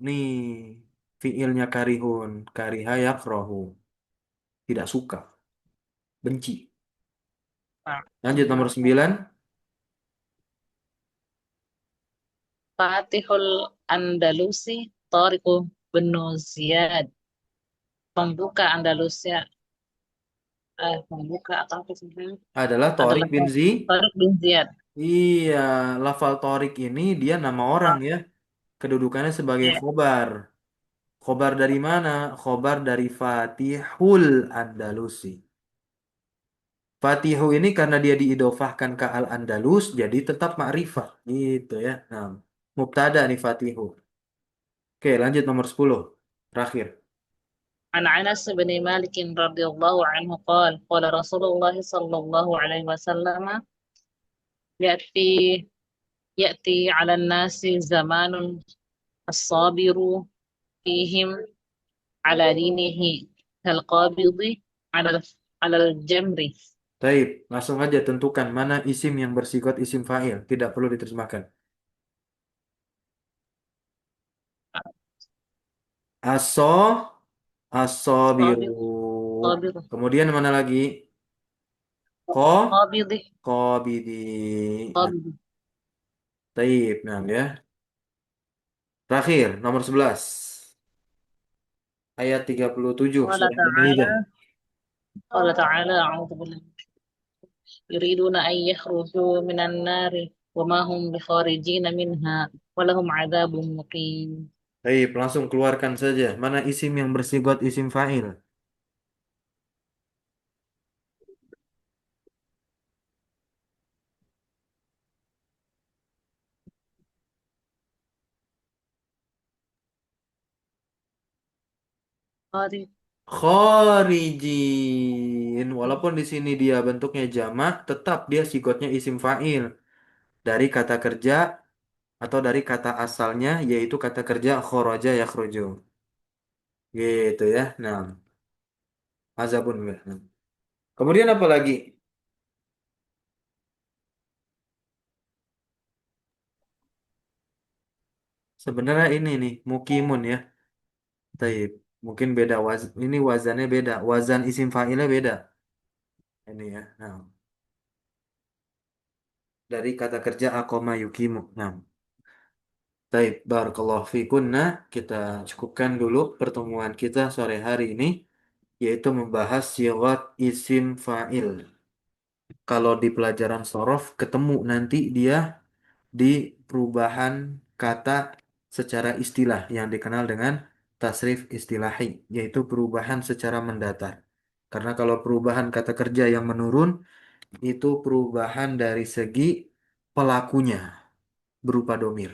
Nih, fiilnya karihun, kariha yakrohu. Tidak suka, benci. Lanjut nomor 9. Fatihul Andalusi Tariqu bin Ziyad. Pembuka Andalusia pembuka atau apa sebenarnya Adalah Torik adalah bin Tariq bin Ziyad. Iya, lafal Torik ini dia nama orang ya. Kedudukannya sebagai Ya, khobar. Khobar dari mana? Khobar dari Fatihul Andalusi. Fatihu ini karena dia diidofahkan ke Al-Andalus, jadi tetap ma'rifat. Gitu ya. Nah, mubtada nih Fatihu. Oke, lanjut nomor 10. Terakhir. عن أنس بن مالك رضي الله عنه قال قال رسول الله صلى الله عليه وسلم يأتي يأتي على الناس زمان الصابر فيهم على دينه كالقابض على على الجمر. Taib, langsung aja tentukan mana isim yang bersikot isim fa'il. Tidak perlu diterjemahkan. Aso, aso biru. صابر صابر Kemudian mana lagi? Ko, قابض ko bidi. Nah, قابض. taib, nah ya. Terakhir, nomor 11. Ayat 37 قال surah Al-Maidah. تعالى قال تعالى أعوذ بالله يريدون أن يخرجوا من النار وما هم بخارجين منها ولهم عذاب مقيم. Taib, langsung keluarkan saja. Mana isim yang bersigot isim fa'il? قال Khorijin. Walaupun di sini dia bentuknya jamak, tetap dia sigotnya isim fa'il dari kata kerja atau dari kata asalnya yaitu kata kerja khoroja yakhruju. Gitu ya. Nah, azabun. Nah. Kemudian apa lagi? Sebenarnya ini nih, mukimun ya. Taib. Mungkin beda ini wazannya beda. Wazan isim fa'ilnya beda. Ini ya. Nah, dari kata kerja akoma yukimu. Nah, taib. Barakallahu fikunna. Kita cukupkan dulu pertemuan kita sore hari ini, yaitu membahas sigat isim fa'il. Kalau di pelajaran sorof ketemu nanti dia di perubahan kata secara istilah yang dikenal dengan tasrif istilahi, yaitu perubahan secara mendatar. Karena kalau perubahan kata kerja yang menurun, itu perubahan dari segi pelakunya berupa domir.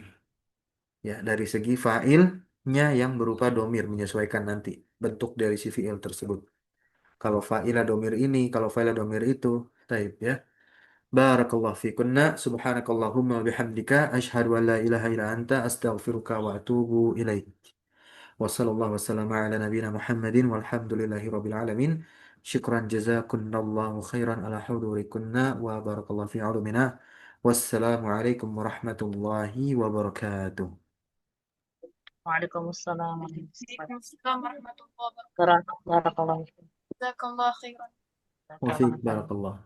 Ya, dari segi fa'ilnya yang berupa domir menyesuaikan nanti bentuk dari si fi'il tersebut. Kalau fa'ilah domir ini, kalau fa'ilah domir itu, taib ya. Barakallahu fikunna subhanakallahumma wa bihamdika asyhadu an la ilaha illa anta astaghfiruka wa atubu ilaik. Wa sallallahu wasallam ala nabiyyina Muhammadin walhamdulillahi rabbil alamin. Syukran jazakunallahu khairan ala hudurikunna wa barakallahu fi ulumina. Wassalamu alaikum warahmatullahi wabarakatuh. Waalaikumsalam warahmatullahi Waalaikumsalam warahmatullahi wabarakatuh. wabarakatuh. Barakallahu Jazakallah khairan. Wa fiik barakallah.